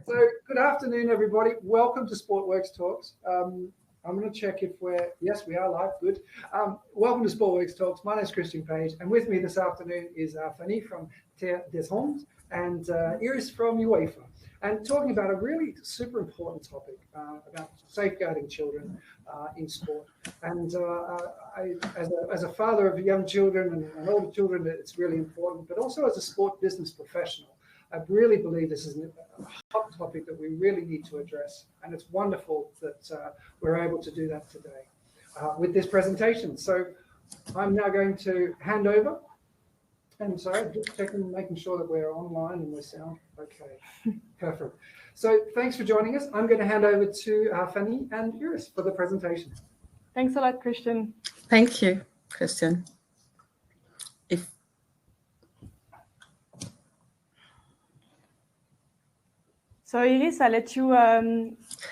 So good afternoon, everybody. Welcome to SportWorks Talks. I'm going to check if yes, we are live. Good. Welcome to SportWorks Talks. My name is Christian Page, and with me this afternoon is Fanny from Terre des hommes and Iris from UEFA, and talking about a really super important topic about safeguarding children in sport. And as a father of young children and older children, it's really important, but also as a sport business professional, I really believe this is a hot topic that we really need to address, and it's wonderful that we're able to do that today with this presentation. So I'm now going to hand over, and sorry, just checking, making sure that we're online and we sound okay. Perfect. So thanks for joining us. I'm going to hand over to Fanny and Iris for the presentation. Thanks a lot, Christian. Thank you, Christian. So Iris, I'll let you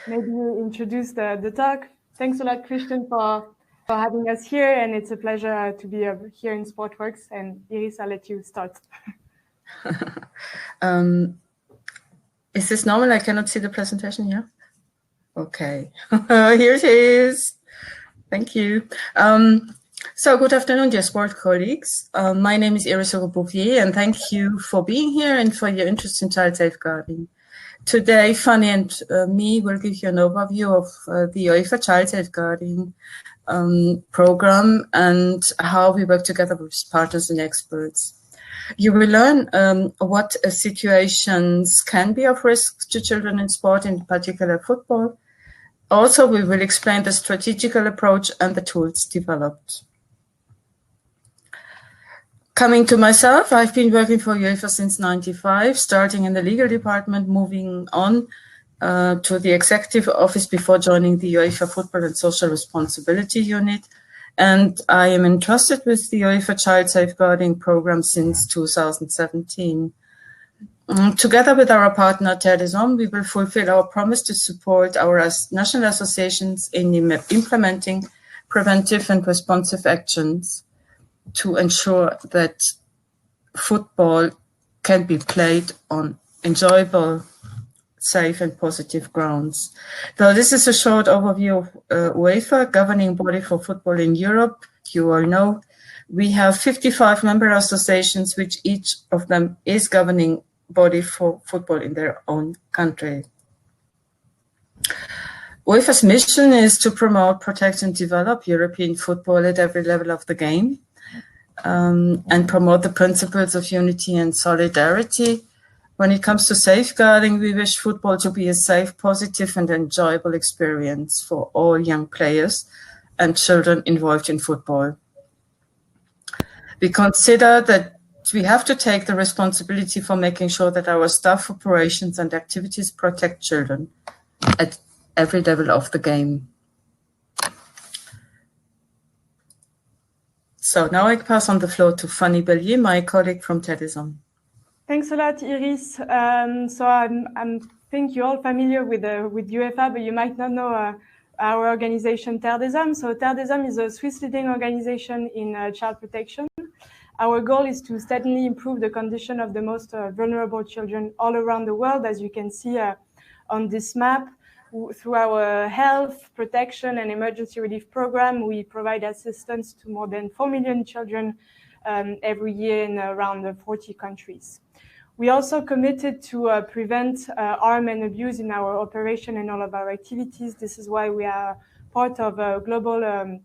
maybe introduce the talk. Thanks a lot, Christian, for having us here, and it's a pleasure to be here in SportWorks. And Iris, I'll let you start. Is this normal? I cannot see the presentation here. Okay, here it is. Thank you. So good afternoon, dear sport colleagues. My name is Iris Hugo-Bouvier, and thank you for being here and for your interest in child safeguarding. Today, Fanny and me will give you an overview of the UEFA Child Safeguarding program and how we work together with partners and experts. You will learn what situations can be of risk to children in sport, in particular football. Also, we will explain the strategical approach and the tools developed. Coming to myself, I've been working for UEFA since '95, starting in the legal department, moving on to the executive office before joining the UEFA Football and Social Responsibility Unit. And I am entrusted with the UEFA Child Safeguarding Program since 2017. Together with our partner, Terre des hommes, we will fulfill our promise to support our national associations in implementing preventive and responsive actions to ensure that football can be played on enjoyable, safe and positive grounds. So this is a short overview of UEFA, governing body for football in Europe. You all know we have 55 member associations, which each of them is governing body for football in their own country. UEFA's mission is to promote, protect and develop European football at every level of the game. And promote the principles of unity and solidarity. When it comes to safeguarding, we wish football to be a safe, positive and enjoyable experience for all young players and children involved in football. We consider that we have to take the responsibility for making sure that our staff operations and activities protect children at every level of the game. So now I pass on the floor to Fanny Bellier, my colleague from Terre des hommes. Thanks a lot, Iris. So I think you're all familiar with UEFA, but you might not know our organization, Terre des hommes. So Terre des hommes is a Swiss leading organization in child protection. Our goal is to steadily improve the condition of the most vulnerable children all around the world, as you can see on this map. Through our health, protection and emergency relief program, we provide assistance to more than 4 million children every year in around 40 countries. We also committed to prevent harm and abuse in our operation and all of our activities. This is why we are part of a global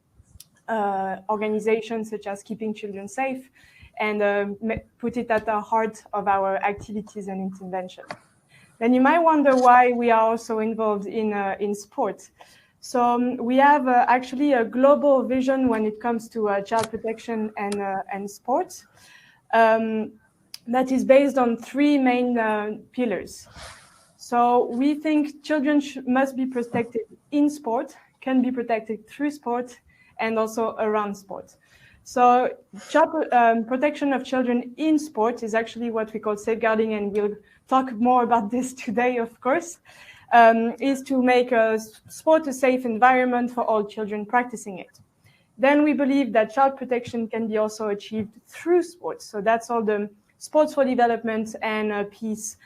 organizations such as Keeping Children Safe and put it at the heart of our activities and intervention. Then you might wonder why we are also involved in sport. So we have actually a global vision when it comes to child protection and sport that is based on three main pillars. So we think children must be protected in sport, can be protected through sport, and also around sport. So protection of children in sport is actually what we call safeguarding, and we'll talk more about this today, of course, is to make sport a safe environment for all children practicing it. Then we believe that child protection can be also achieved through sports. So that's all the sports for development and peace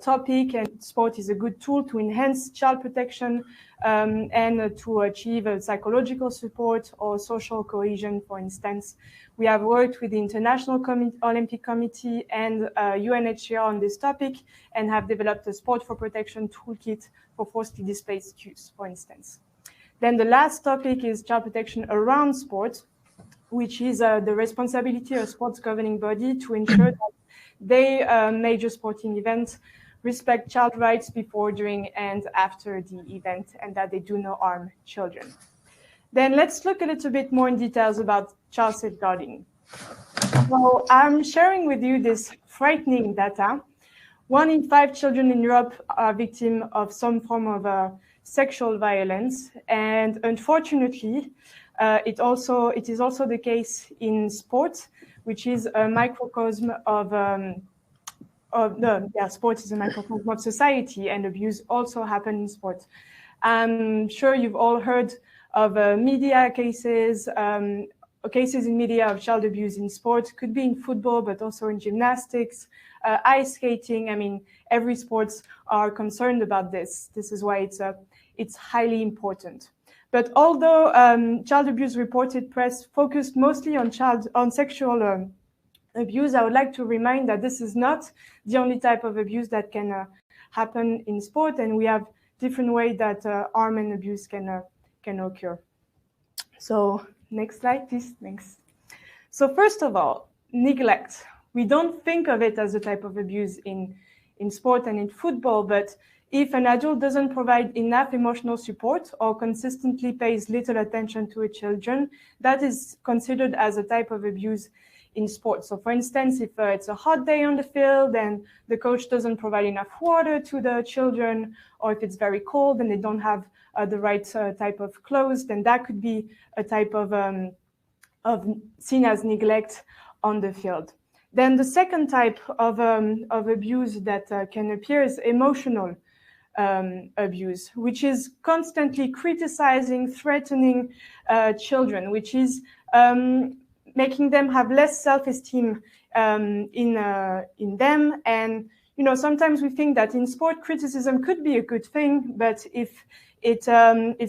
topic, and sport is a good tool to enhance child protection and to achieve psychological support or social cohesion, for instance. We have worked with the International Olympic Committee and UNHCR on this topic and have developed a sport for protection toolkit for forcibly displaced youth, for instance. Then the last topic is child protection around sport, which is the responsibility of sports governing body to ensure that they major sporting events respect child rights before, during, and after the event, and that they do no harm children. Then let's look a little bit more in details about child safeguarding. So I'm sharing with you this frightening data. 1 in 5 children in Europe are victims of some form of sexual violence, and unfortunately, it is also the case in sport, which is a microcosm of sport is a microcosm of society, and abuse also happens in sport. I'm sure you've all heard of media cases, cases in media of child abuse in sport. Could be in football, but also in gymnastics, ice skating. I mean, every sports are concerned about this. This is why it's highly important. But although child abuse reported press focused mostly on sexual abuse, I would like to remind that this is not the only type of abuse that can happen in sport, and we have different ways that harm and abuse can occur. So next slide, please. Thanks. So first of all, neglect. We don't think of it as a type of abuse in sport and in football, but if an adult doesn't provide enough emotional support or consistently pays little attention to a children, that is considered as a type of abuse in sports. So for instance, if it's a hot day on the field and the coach doesn't provide enough water to the children, or if it's very cold and they don't have the right type of clothes, then that could be a type of seen as neglect on the field. Then the second type of abuse that can appear is emotional abuse, which is constantly criticizing, threatening children, which is making them have less self-esteem in them. And sometimes we think that in sport, criticism could be a good thing, but if it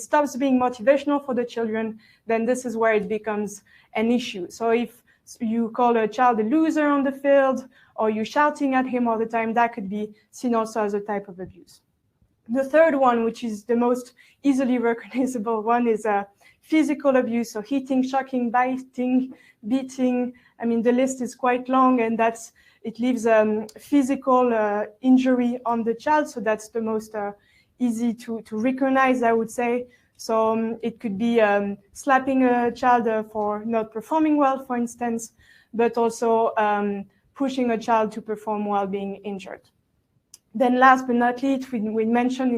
stops being motivational for the children, then this is where it becomes an issue. So if you call a child a loser on the field, or you're shouting at him all the time, that could be seen also as a type of abuse. The third one, which is the most easily recognizable one, is physical abuse, so hitting, shocking, biting, beating. I mean, the list is quite long, and it leaves physical injury on the child, so that's the most easy to recognize, I would say. So it could be slapping a child for not performing well, for instance, but also pushing a child to perform while being injured. Then last but not least, we mentioned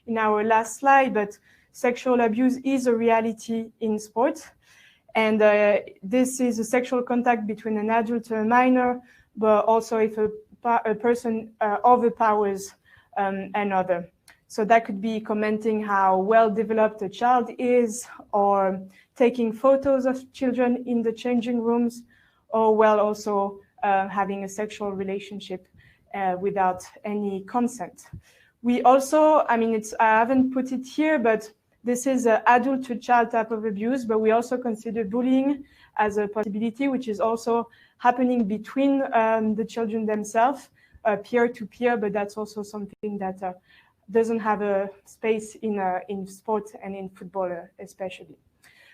in our last slide, but sexual abuse is a reality in sport. And this is a sexual contact between an adult and a minor, but also if a person overpowers another. So that could be commenting how well developed a child is, or taking photos of children in the changing rooms, or also having a sexual relationship without any consent. We also, I haven't put it here, but this is an adult to child type of abuse, but we also consider bullying as a possibility, which is also happening between the children themselves, peer to peer, but that's also something that doesn't have a space in sport and in football especially.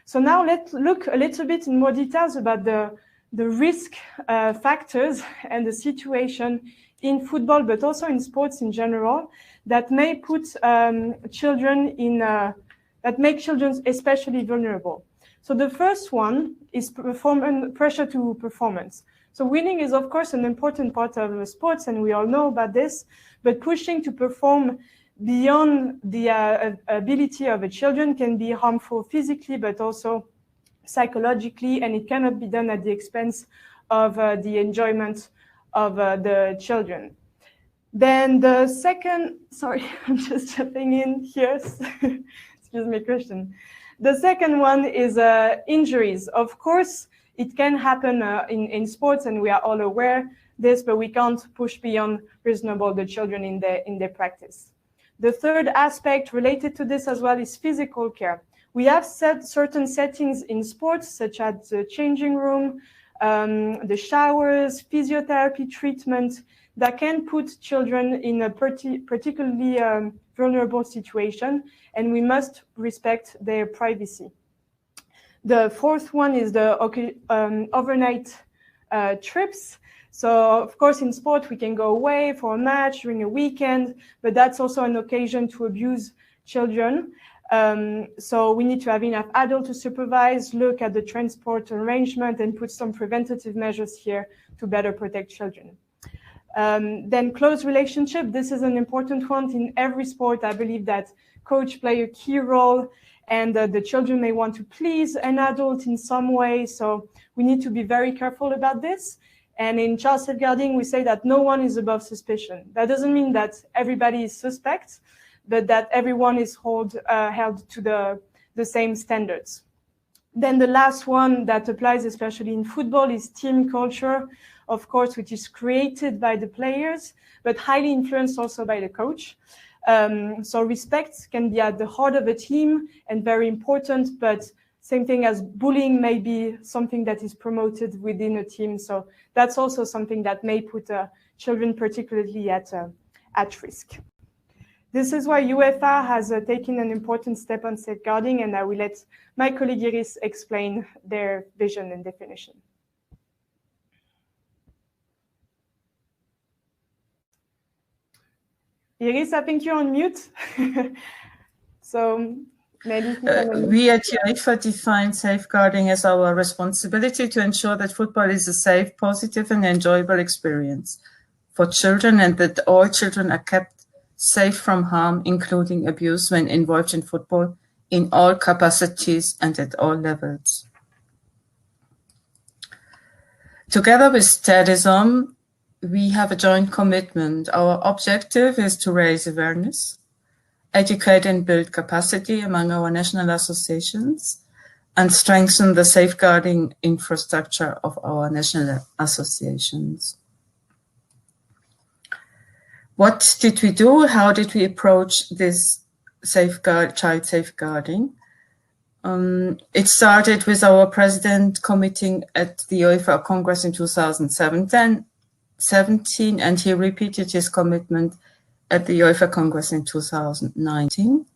So now let's look a little bit in more details about the risk factors and the situation in football, but also in sports in general, that may put children that make children especially vulnerable. So the first one is pressure to performance. So winning is, of course, an important part of sports, and we all know about this, but pushing to perform beyond the ability of a children can be harmful physically, but also psychologically, and it cannot be done at the expense of the enjoyment of the children. Then the second, sorry, I'm just jumping in here. Excuse me, Christian. The second one is injuries. Of course, it can happen in sports, and we are all aware this, but we can't push beyond reasonable the children in their practice. The third aspect related to this as well is physical care. We have set certain settings in sports, such as the changing room, the showers, physiotherapy treatment, that can put children in a particularly vulnerable situation, and we must respect their privacy. The fourth one is the overnight trips. So, of course, in sport, we can go away for a match during a weekend, but that's also an occasion to abuse children. So we need to have enough adults to supervise, look at the transport arrangement, and put some preventative measures here to better protect children. Then close relationship. This is an important one. In every sport, I believe that coach play a key role, and the children may want to please an adult in some way. So we need to be very careful about this. And in child safeguarding, we say that no one is above suspicion. That doesn't mean that everybody is suspect, but that everyone is held to the same standards. Then the last one that applies especially in football is team culture, of course, which is created by the players, but highly influenced also by the coach. So respect can be at the heart of a team and very important, but same thing as bullying may be something that is promoted within a team. So that's also something that may put children particularly at risk. This is why UEFA has taken an important step on safeguarding, and I will let my colleague Iris explain their vision and definition. Iris, I think you're on mute. So maybe we at UEFA define safeguarding as our responsibility to ensure that football is a safe, positive, and enjoyable experience for children, and that all children are kept safe from harm, including abuse, when involved in football in all capacities and at all levels. Together with Terre, we have a joint commitment. Our objective is to raise awareness, educate and build capacity among our national associations, and strengthen the safeguarding infrastructure of our national associations. What did we do? How did we approach this child safeguarding? It started with our president committing at the UEFA Congress in 2017, and he repeated his commitment at the UEFA Congress in 2019.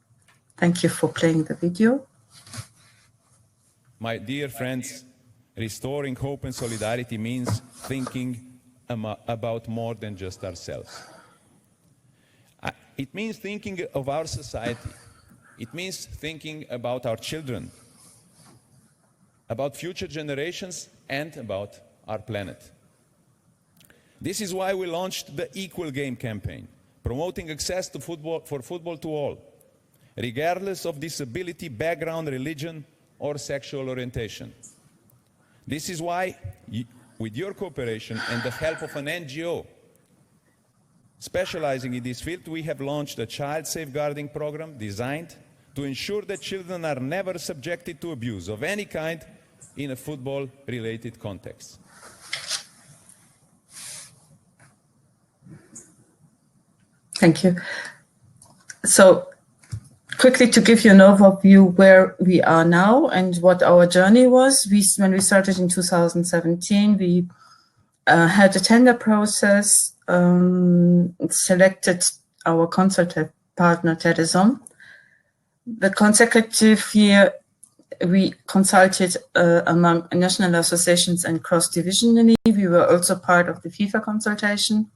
Thank you for playing the video. My dear friends, restoring hope and solidarity means thinking about more than just ourselves. It means thinking of our society. It means thinking about our children, about future generations, and about our planet. This is why we launched the Equal Game campaign, promoting access to football to all, regardless of disability, background, religion, or sexual orientation. This is why, with your cooperation and the help of an NGO specializing in this field, we have launched a child safeguarding program designed to ensure that children are never subjected to abuse of any kind in a football-related context. Thank you. So, quickly to give you an overview where we are now and what our journey was. When we started in 2017, we had a tender process, selected our consultative partner, Terre. The consecutive year, we consulted among national associations and cross-divisionally. We were also part of the FIFA consultation.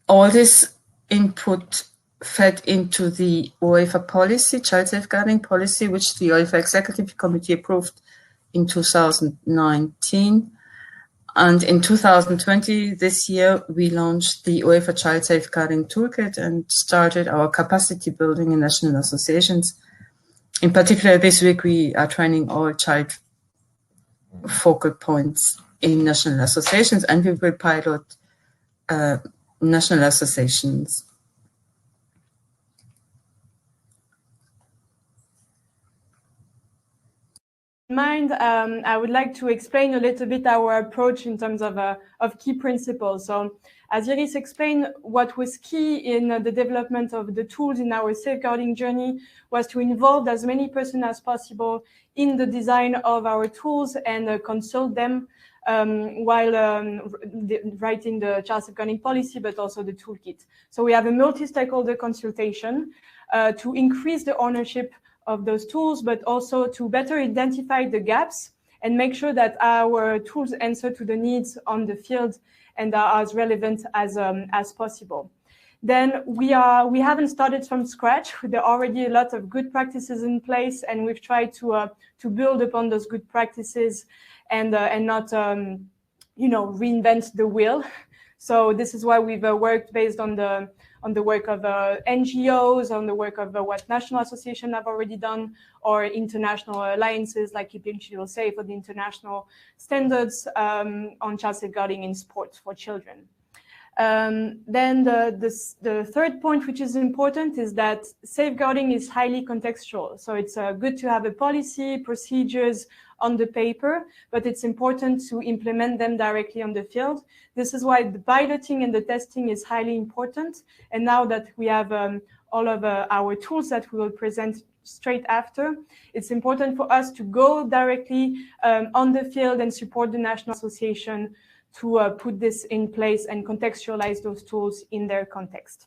All this input fed into the UEFA policy, child safeguarding policy, which the UEFA Executive Committee approved in 2019. And in 2020, this year, we launched the UEFA Child Safeguarding Toolkit and started our capacity building in national associations. In particular, this week, we are training all child focal points in national associations, and we will pilot national associations. mind, I would like to explain a little bit our approach in terms of key principles. So as Iris explained, what was key in the development of the tools in our safeguarding journey was to involve as many persons as possible in the design of our tools and consult them while writing the child safeguarding policy, but also the toolkit. So we have a multi-stakeholder consultation to increase the ownership of those tools, but also to better identify the gaps and make sure that our tools answer to the needs on the field and are as relevant as possible. Then we haven't started from scratch. There are already a lot of good practices in place, and we've tried to build upon those good practices and not reinvent the wheel. So this is why we've worked based on the work of NGOs, on the work of what national associations have already done, or international alliances like Keeping Children Safe, or the international standards on child safeguarding in sport for children. Then the third point, which is important, is that safeguarding is highly contextual. So it's good to have a policy, procedures on the paper, but it's important to implement them directly on the field. This is why the piloting and the testing is highly important. And now that we have all of our tools that we will present straight after, it's important for us to go directly on the field and support the National Association to put this in place and contextualize those tools in their context.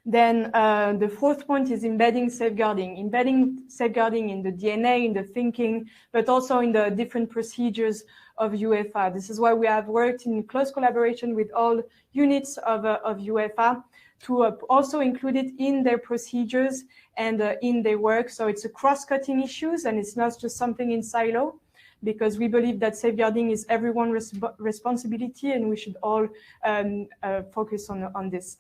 Then the fourth point is embedding safeguarding in the DNA, in the thinking, but also in the different procedures of UEFA. This is why we have worked in close collaboration with all units of UEFA to also include it in their procedures and in their work. So it's a cross-cutting issues, and it's not just something in silo, because we believe that safeguarding is everyone's responsibility, and we should all focus on this.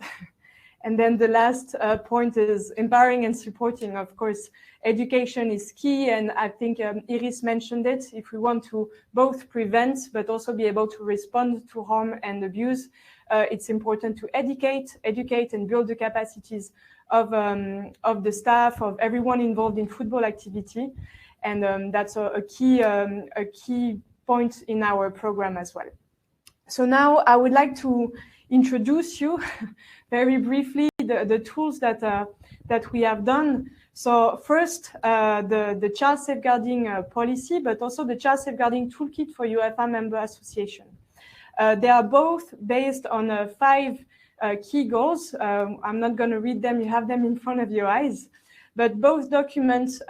And then the last point is empowering and supporting. Of course, education is key, and I think Iris mentioned it. If we want to both prevent but also be able to respond to harm and abuse, it's important to educate and build the capacities of the staff, of everyone involved in football activity. And that's a key point in our program as well. So now I would like to introduce you very briefly the tools that we have done. So first, the child safeguarding policy, but also the child safeguarding toolkit for UEFA member association. They are both based on 5 key goals. I'm not going to read them. You have them in front of your eyes. But both documents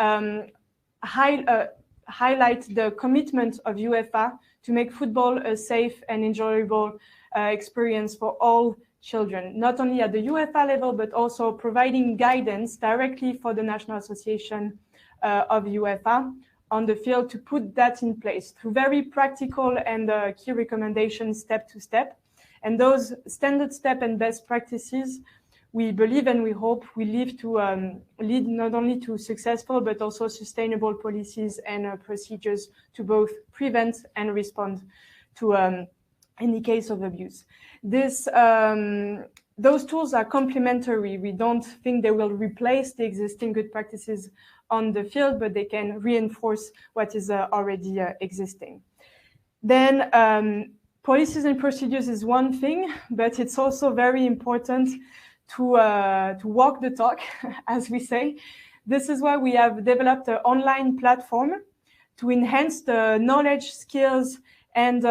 highlight the commitment of UEFA to make football a safe and enjoyable experience for all children, not only at the UEFA level, but also providing guidance directly for the National Association of UEFA on the field to put that in place through very practical and key recommendations step to step. And those standard step and best practices, we believe and we hope will lead not only to successful but also sustainable policies and procedures to both prevent and respond to any case of abuse. Those tools are complementary. We don't think they will replace the existing good practices on the field, but they can reinforce what is already existing. Then policies and procedures is one thing, but it's also very important to walk the talk, as we say. This is why we have developed an online platform to enhance the knowledge, skills, and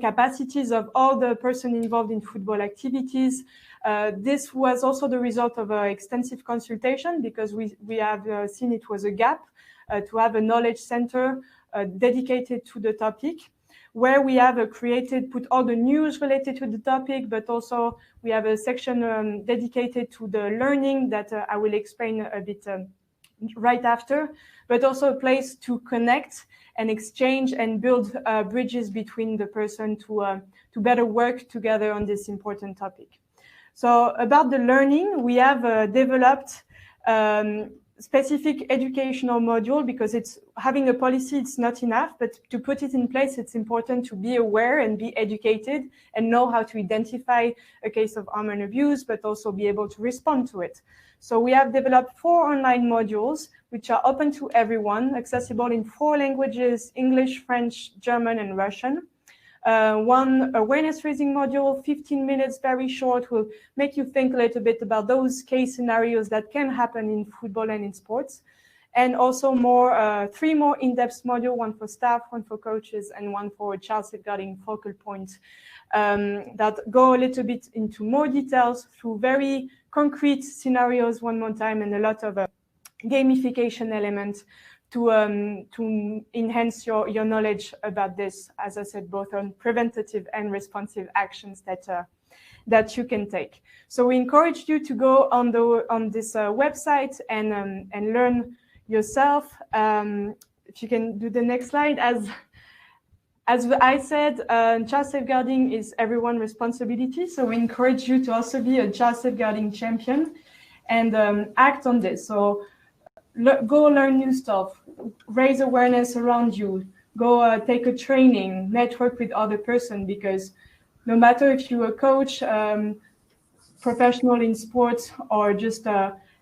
capacities of all the persons involved in football activities. This was also the result of extensive consultation, because we have seen it was a gap to have a knowledge center dedicated to the topic, where we have put all the news related to the topic, but also we have a section dedicated to the learning that I will explain a bit right after, but also a place to connect and exchange and build bridges between the person to better work together on this important topic. So about the learning, we have developed specific educational module, because it's having a policy, it's not enough, but to put it in place, it's important to be aware and be educated and know how to identify a case of harm and abuse, but also be able to respond to it. So we have developed 4 online modules, which are open to everyone, accessible in 4 languages, English, French, German, and Russian. One awareness raising module, 15 minutes, very short, will make you think a little bit about those case scenarios that can happen in football and in sports. And also 3 more in-depth modules, one for staff, one for coaches, and one for child safeguarding focal point, that go a little bit into more details through very concrete scenarios one more time, and a lot of gamification elements to enhance your knowledge about this, as I said, both on preventative and responsive actions that you can take. So we encourage you to go on this website and learn yourself. If you can do the next slide. As I said, child safeguarding is everyone's responsibility. So we encourage you to also be a child safeguarding champion and act on this. So go learn new stuff, raise awareness around you, go take a training, network with other person, because no matter if you're a coach, professional in sports, or just,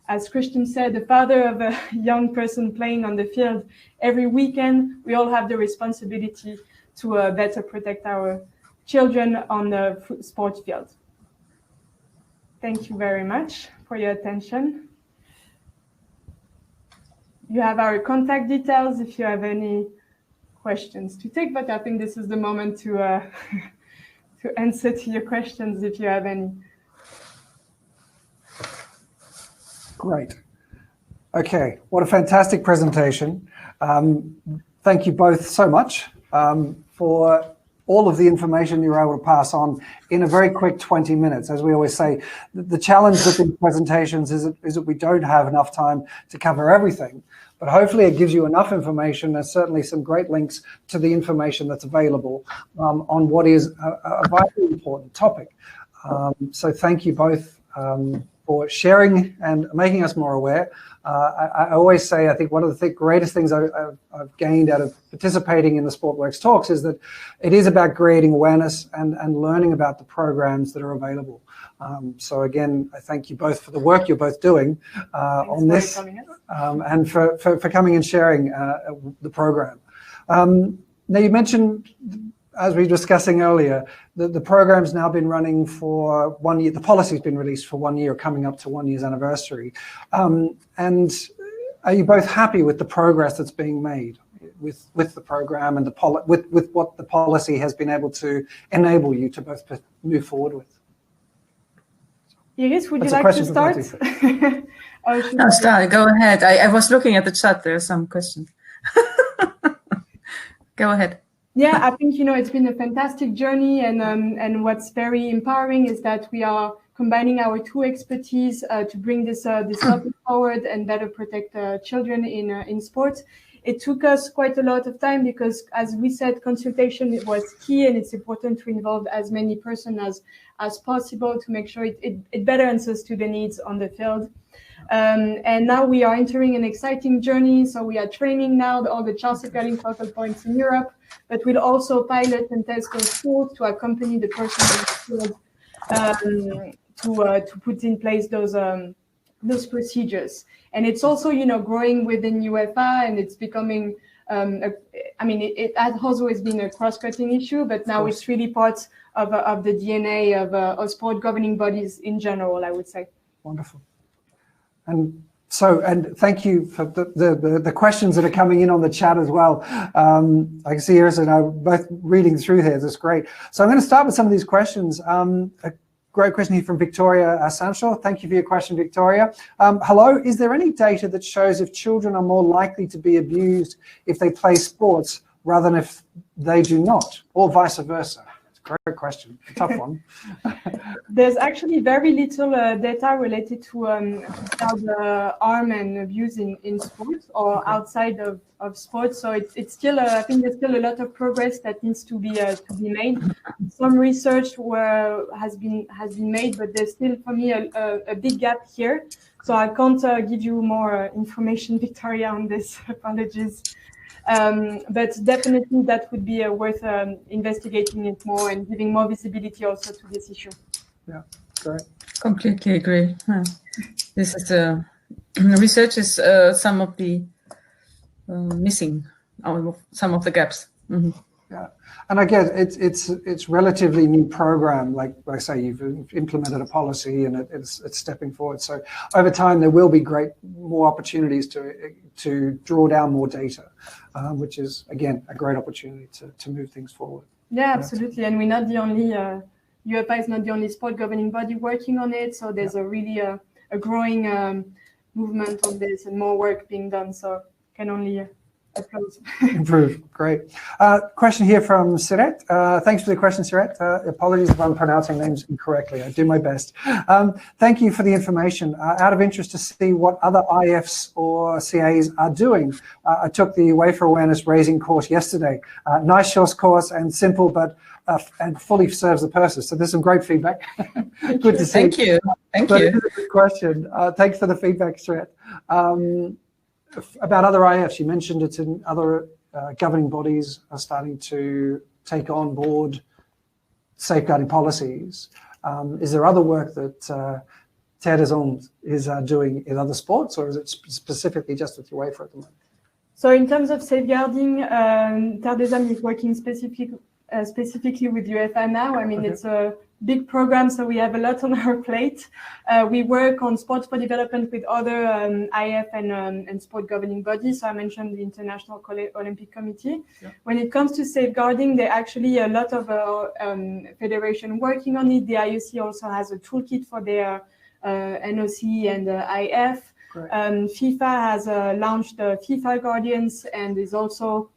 as Christian said, the father of a young person playing on the field, every weekend, we all have the responsibility to better protect our children on the sport field. Thank you very much for your attention. You have our contact details if you have any questions to take, but I think this is the moment to answer to your questions if you have any. Great. Okay, what a fantastic presentation. Thank you both so much for all of the information you were able to pass on in a very quick 20 minutes. As we always say, the challenge with these presentations is that we don't have enough time to cover everything, but hopefully it gives you enough information. There's certainly some great links to the information that's available on what is a vitally important topic. So thank you both for sharing and making us more aware. I always say, I think one of the greatest things I've gained out of participating in the SportWorks talks is that it is about creating awareness and learning about the programs that are available. So again, I thank you both for the work you're both doing on this, and for coming and sharing the program. Now you mentioned, as we were discussing earlier, the program's now been running for 1 year. The policy's been released for 1 year, coming up to 1 year's anniversary. And are you both happy with the progress that's being made with the program and with what the policy has been able to enable you to both move forward with? Iris, would you like to start? No, start. Go ahead. I was looking at the chat. There are some questions. Go ahead. Yeah, I think, it's been a fantastic journey, and what's very empowering is that we are combining our 2 expertise to bring this topic forward and better protect children in sports. It took us quite a lot of time because, as we said, consultation was key, and it's important to involve as many persons as possible to make sure it better answers to the needs on the field. And now we are entering an exciting journey. So we are training now all the child safeguarding focal points in Europe, but we'll also pilot and test those tools to accompany the person in the field to put in place those procedures. And it's also, growing within UEFA, and it's becoming, it has always been a cross-cutting issue, but now it's really part of the DNA of sport governing bodies in general, I would say. Wonderful. And thank you for the questions that are coming in on the chat as well. I can see Iris and I both reading through here. That's great. So I'm going to start with some of these questions. A great question here from Victoria Sancho. Thank you for your question, Victoria. Hello, is there any data that shows if children are more likely to be abused if they play sports rather than if they do not, or vice versa? It's a Great question. Tough one. There's actually very little data related to child harm and abuse in sports or outside of sports. So it's still, I think there's still a lot of progress that needs to be made. Some research has been made, but there's still, for me, a big gap here. So I can't give you more information, Victoria, on this. Apologies. But definitely that would be worth investigating it more and giving more visibility also to this issue. Yeah, great. Completely agree. This is research is some of the missing, some of the gaps. Mm-hmm. Yeah, and I guess it's relatively new program. Like I say, you've implemented a policy and it's stepping forward. So over time, there will be more opportunities to draw down more data, which is again a great opportunity to move things forward. Yeah, absolutely. And we're not the only UEFA is not the only sport governing body working on it. So there's a really a growing movement on this and more work being done. So can only improve. Great. Question here from Siret. Thanks for the question, Siret. Apologies if I'm pronouncing names incorrectly. I do my best. Thank you for the information. Out of interest to see what other IFs or CAs are doing. I took the UEFA awareness raising course yesterday. Nice short course and simple, but and fully serves the purpose. So there's some great feedback. Good to see. Thank you. Thank you. Good question. Thanks for the feedback, Siret. About other IFs, you mentioned it's in other governing bodies are starting to take on board safeguarding policies. Is there other work that Terre des Hommes is doing in other sports, or is it specifically just with UEFA at the moment? So in terms of safeguarding, Terre des Hommes is working specifically with UEFA now. I mean, it's a big program, so we have a lot on our plate. We work on sports for development with other IF and sport governing bodies. So I mentioned the International Olympic Committee. Yeah. When it comes to safeguarding, there are actually a lot of federation working on it. The IOC also has a toolkit for their NOC and IF. FIFA has launched the FIFA Guardians and is also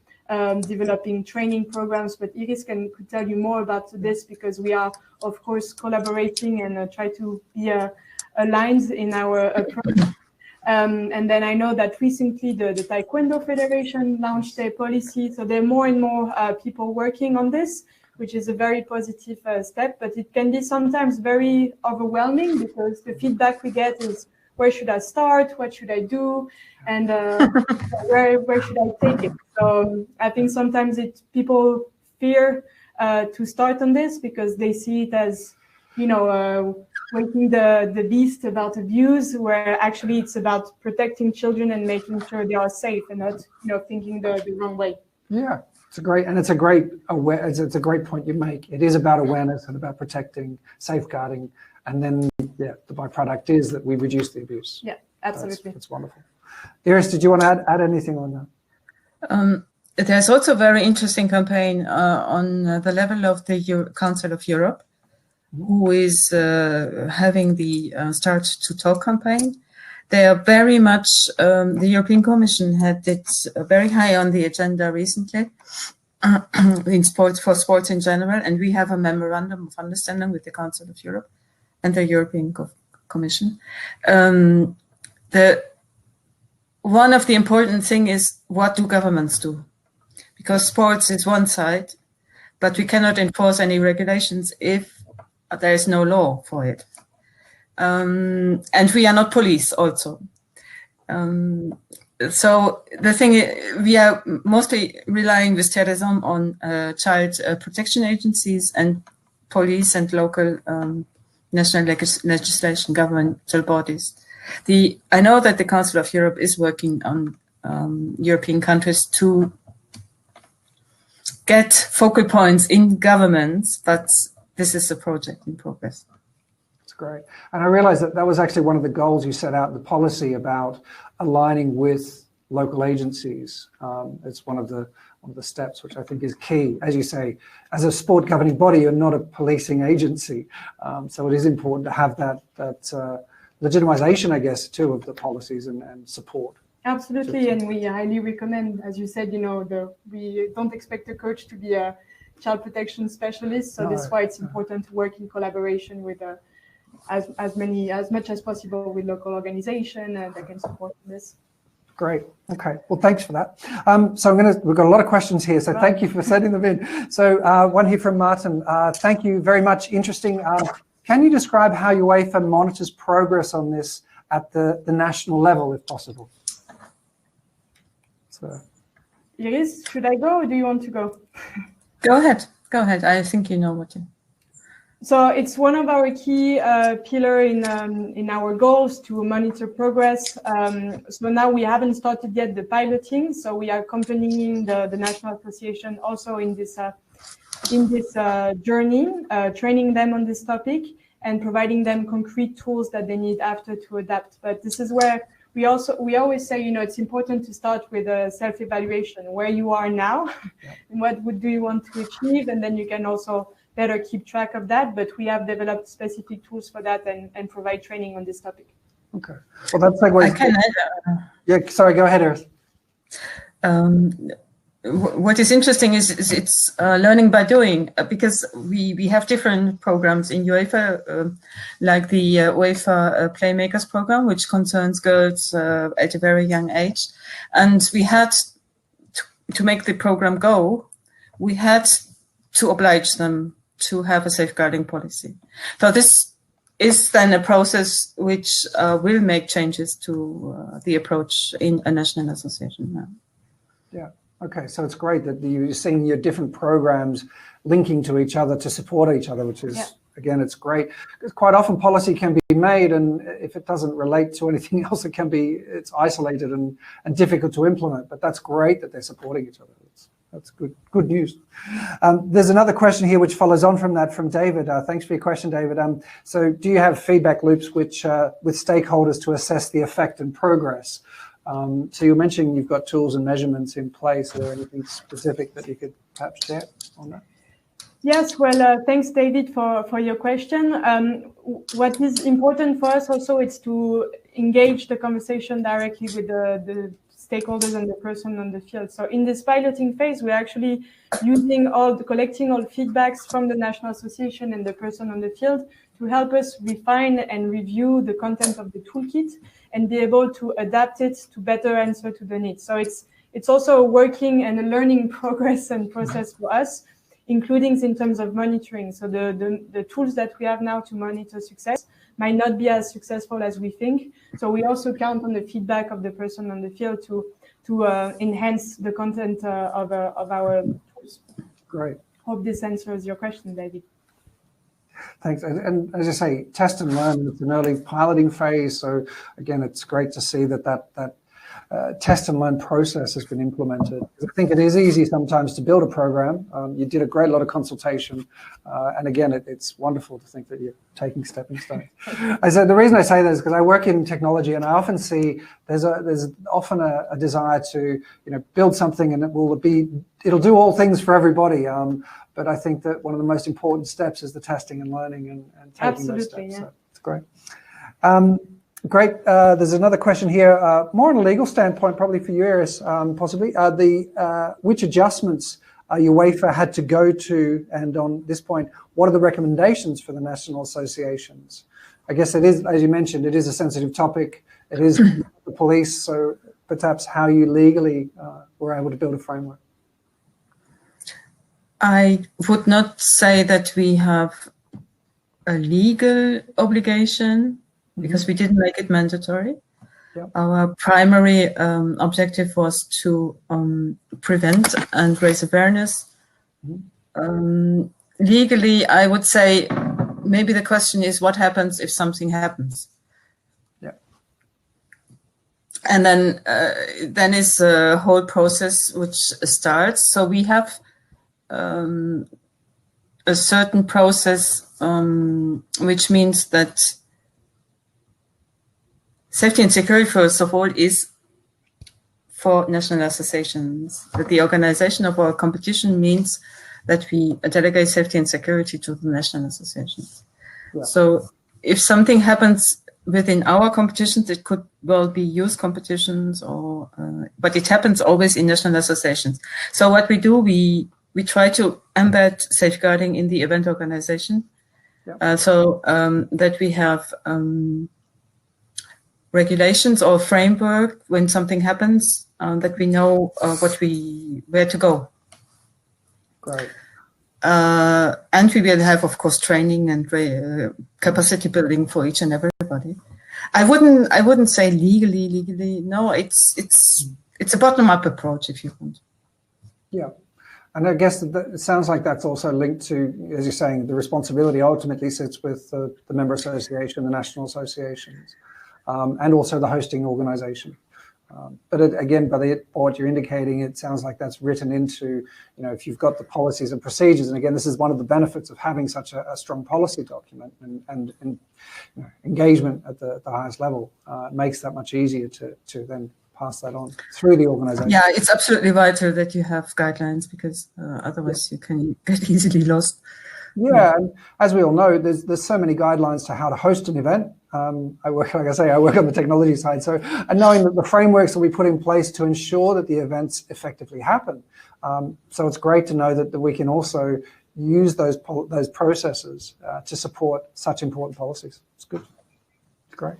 developing training programs, but Iris could tell you more about this because we are, of course, collaborating and try to be aligned in our approach. And then I know that recently the Taekwondo Federation launched their policy, so there are more and more people working on this, which is a very positive step, but it can be sometimes very overwhelming because the feedback we get is, where should I start? What should I do? And where should I take it? So I think sometimes people fear to start on this because they see it as, waking the beast about abuse, where actually it's about protecting children and making sure they are safe and not, thinking the wrong way. Yeah, it's a great point you make. It is about awareness and about protecting, safeguarding. And then, the byproduct is that we reduce the abuse. Yeah, absolutely. That's wonderful. Iris, did you want to add anything on that? There's also a very interesting campaign on the level of the Council of Europe, who is having the Start to Talk campaign. They are very much, the European Commission had it very high on the agenda recently in sports, for sports in general, and we have a memorandum of understanding with the Council of Europe and the European Commission. One of the important things is, what do governments do? Because sports is one side, but we cannot enforce any regulations if there is no law for it. And we are not police also. So the thing is, we are mostly relying with Terre des Hommes on child protection agencies and police and local national legislation, governmental bodies. I know that the Council of Europe is working on European countries to get focal points in governments, but this is a project in progress. That's great. And I realized that was actually one of the goals you set out in the policy about aligning with local agencies. It's one of the steps, which I think is key. As you say, as a sport governing body, you're not a policing agency. So it is important to have that legitimization, I guess, too, of the policies and support. Absolutely, and we highly recommend, as you said, we don't expect a coach to be child protection specialists, so that's why it's important to work in collaboration with as much as possible with local organizations that can support this. Great. Okay. Well, thanks for that. So we've got a lot of questions here, so thank you for sending them in. So one here from Martin. Thank you very much. Interesting. Can you describe how UEFA monitors progress on this at the national level, if possible? So, Iris, should I go or do you want to go? Go ahead. Go ahead. I think you know what you... So it's one of our key pillar in our goals to monitor progress. So now we haven't started yet the piloting. So we are accompanying the National Association also in this journey, training them on this topic and providing them concrete tools that they need after to adapt. But this is where we always say, you know, it's important to start with a self-evaluation, where you are now, and what do you want to achieve, and then you can also better keep track of that. But we have developed specific tools for that and provide training on this topic. Okay. Well, that's like yeah. Sorry. Go ahead, Iris. What is interesting is it's learning by doing, because we have different programs in UEFA, like the UEFA Playmakers program, which concerns girls at a very young age. And we had to make the program go, we had to oblige them to have a safeguarding policy. So this is then a process which will make changes to the approach in a national association now. Yeah. Okay. So it's great that you're seeing your different programs linking to each other to support each other, which is, again, it's great. Because quite often policy can be made, and if it doesn't relate to anything else, it's isolated and difficult to implement. But that's great that they're supporting each other. That's good news. There's another question here which follows on from that, from David. Thanks for your question, David. So do you have feedback loops which with stakeholders to assess the effect and progress? So you're mentioning you've got tools and measurements in place. Is there anything specific that you could perhaps share on that? Yes, well, thanks, David, for your question. What is important for us also is to engage the conversation directly with the stakeholders and the person on the field. So in this piloting phase, we're actually collecting all feedbacks from the National Association and the person on the field to help us refine and review the content of the toolkit and be able to adapt it to better answer to the needs. So it's also a working and a learning progress and process for us, including in terms of monitoring. So the tools that we have now to monitor success might not be as successful as we think. So we also count on the feedback of the person on the field to enhance the content of our tools. Great. Hope this answers your question, David. Thanks. And as I say, test and learn. It's an early piloting phase. So again, it's great to see that test and learn process has been implemented. I think it is easy sometimes to build a program. You did a great lot of consultation. And again, it's wonderful to think that you're taking stepping stones. The reason I say that is because I work in technology, and I often see there's often a desire to build something and it'll do all things for everybody. But I think that one of the most important steps is the testing and learning and taking those steps. Yeah. So it's great. Great. There's another question here, more on a legal standpoint, probably for you, Iris, possibly. Which adjustments UEFA had to go to, and on this point, what are the recommendations for the national associations? I guess it is, as you mentioned, it is a sensitive topic. It is the police, so perhaps how you legally were able to build a framework. I would not say that we have a legal obligation, because we didn't make it mandatory. Yep. Our primary objective was to prevent and raise awareness. Legally, I would say maybe the question is what happens if something happens? Yeah. And then is a whole process which starts. So we have a certain process, which means that safety and security, first of all, is for national associations. That the organization of our competition means that we delegate safety and security to the national associations. Yeah. So if something happens within our competitions, it could well be youth competitions, or but it happens always in national associations. So what we do, we we try to embed safeguarding in the event organization. Yep. So that we have regulations or framework when something happens, that we know where to go. Great. And we will have, of course, training and capacity building for each and everybody. I wouldn't say legally. No, it's a bottom-up approach, if you want. Yeah. And I guess that it sounds like that's also linked to, as you're saying, the responsibility ultimately sits with the member association, the national associations, and also the hosting organization. But again, by what you're indicating, it sounds like that's written into, if you've got the policies and procedures. And again, this is one of the benefits of having such a strong policy document and engagement at the highest level. It makes that much easier to then pass that on through the organization. Yeah, it's absolutely vital that you have guidelines, because otherwise you can get easily lost. Yeah, and as we all know, there's so many guidelines to how to host an event. I work on the technology side, and knowing that the frameworks that we put in place to ensure that the events effectively happen. So it's great to know that we can also use those processes to support such important policies. It's good. It's great.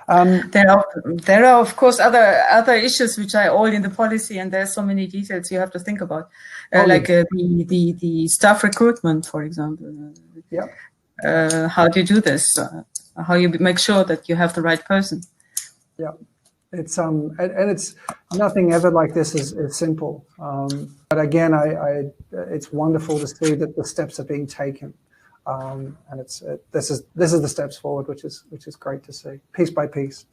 There are of course other issues which are all in the policy, and there's so many details you have to think about, the staff recruitment, for example. Yeah. How do you do this? How you make sure that you have the right person? Yeah, it's and it's nothing ever like this is simple. But again, it's wonderful to see that the steps are being taken. And this is the steps forward, which is great to see, piece by piece.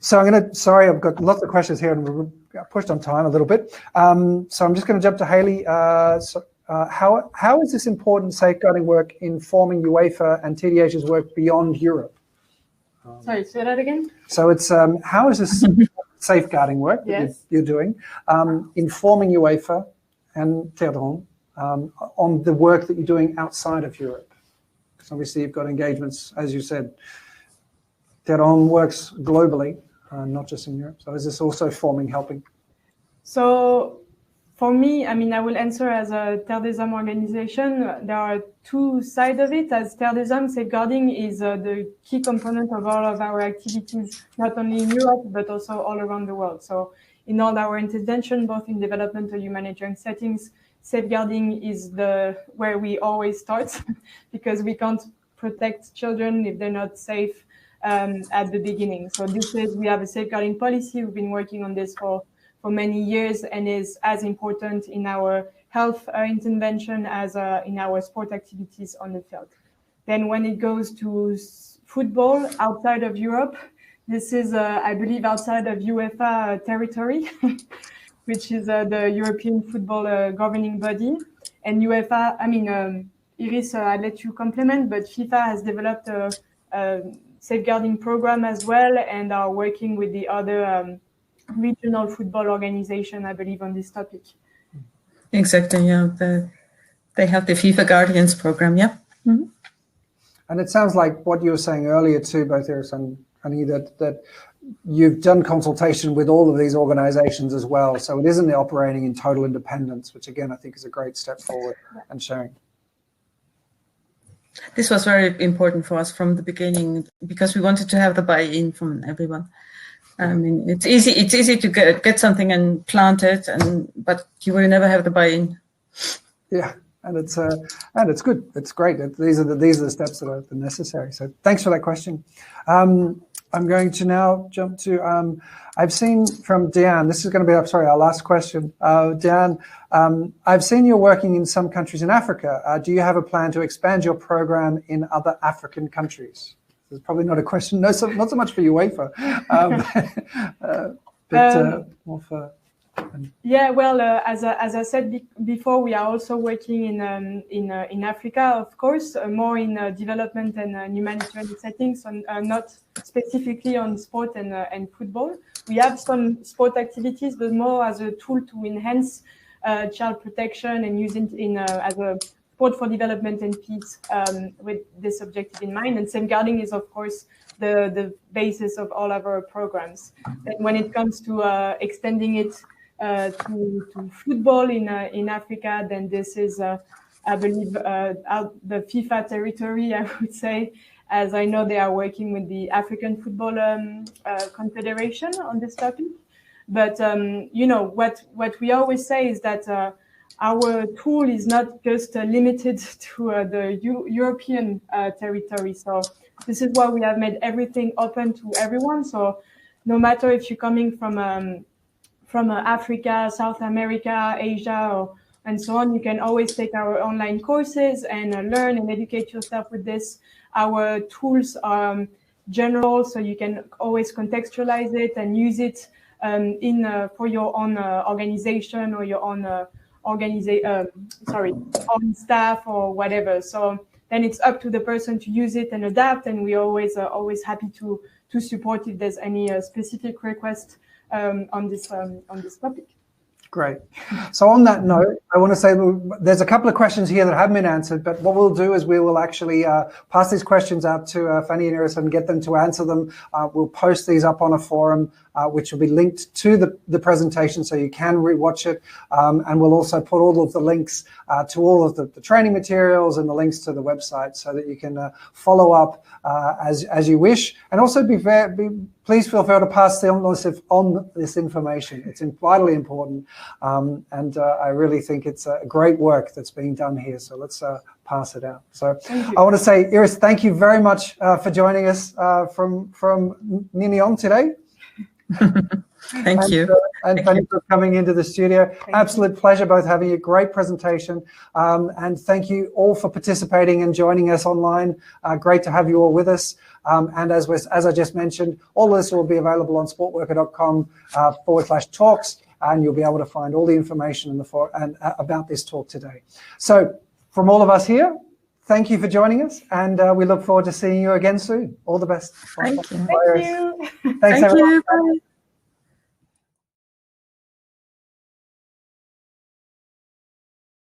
So I've got lots of questions here, and we're pushed on time a little bit. So I'm just going to jump to Haley. How is this important safeguarding work informing UEFA and TDH's work beyond Europe? Sorry, say that again. So it's how is this safeguarding work that you're doing informing UEFA and Terre on the work that you're doing outside of Europe? Because obviously you've got engagements, as you said. Terre works globally, not just in Europe. So is this also helping? So for me, I will answer as a Terre des Hommes organization. There are two sides of it. As Terre des Hommes, safeguarding is the key component of all of our activities, not only in Europe, but also all around the world. So in all our intervention, both in development or humanitarian settings, safeguarding is where we always start, because we can't protect children if they're not safe at the beginning. So we have a safeguarding policy. We've been working on this for many years, and is as important in our health intervention as in our sport activities on the field. Then when it goes to football outside of Europe, this is, I believe, outside of UEFA territory, which is the European football governing body. And UEFA, Iris, I'll let you complement, but FIFA has developed a safeguarding program as well, and are working with the other regional football organization, I believe, on this topic. Exactly, yeah. They have the FIFA Guardians program, yeah. Mm-hmm. And it sounds like what you were saying earlier too, both Iris and Fanny, that you've done consultation with all of these organizations as well. So it isn't operating in total independence, which again, I think is a great step forward and sharing. This was very important for us from the beginning, because we wanted to have the buy-in from everyone. It's easy to get something and plant it, but you will never have the buy-in. Yeah, and it's good. It's great. These are the steps that are necessary. So thanks for that question. I'm going to now jump to I've seen from Diane. This is going to be our last question. Diane, I've seen you're working in some countries in Africa. Do you have a plan to expand your program in other African countries? It's probably not a question, not so much for UEFA, but more for. Yeah, well, as I said before, we are also working in Africa, of course, more in development and humanitarian settings, not specifically on sport and football. We have some sport activities, but more as a tool to enhance child protection and use it as a sport for development and peace, with this objective in mind. And safeguarding is, of course, the basis of all of our programs. And when it comes to extending it to football in Africa, then this is, I believe, the FIFA territory, I would say, as I know they are working with the African Football Confederation on this topic. But, you know, what we always say is that our tool is not just limited to the European territory. So this is why we have made everything open to everyone. So no matter if you're coming from Africa, South America, Asia, and so on, you can always take our online courses and learn and educate yourself with this. Our tools are general, so you can always contextualize it and use it for your own organization or your own own staff or whatever. So then it's up to the person to use it and adapt, and we're always happy to support if there's any specific request on this topic. Great. So on that note, I want to say there's a couple of questions here that haven't been answered, but what we'll do is we will actually pass these questions out to Fanny and Iris and get them to answer them. We'll post these up on a forum, which will be linked to the presentation, so you can rewatch it. And we'll also put all of the links to all of the training materials and the links to the website, so that you can follow up as you wish. And also please feel free to pass on this information. It's vitally important. And I really think it's great work that's being done here. So let's pass it out. So I want to say, Iris, thank you very much for joining us from Ninion today. Thank you. And thank you for coming into the studio. Absolute pleasure both having a great presentation. And thank you all for participating and joining us online. Great to have you all with us. And as I just mentioned, all of this will be available on sportworker.com/talks, and you'll be able to find all the information about this talk today. So from all of us here, thank you for joining us, and we look forward to seeing you again soon. All the best. Thank you. Thank you. Thanks, everyone. Bye.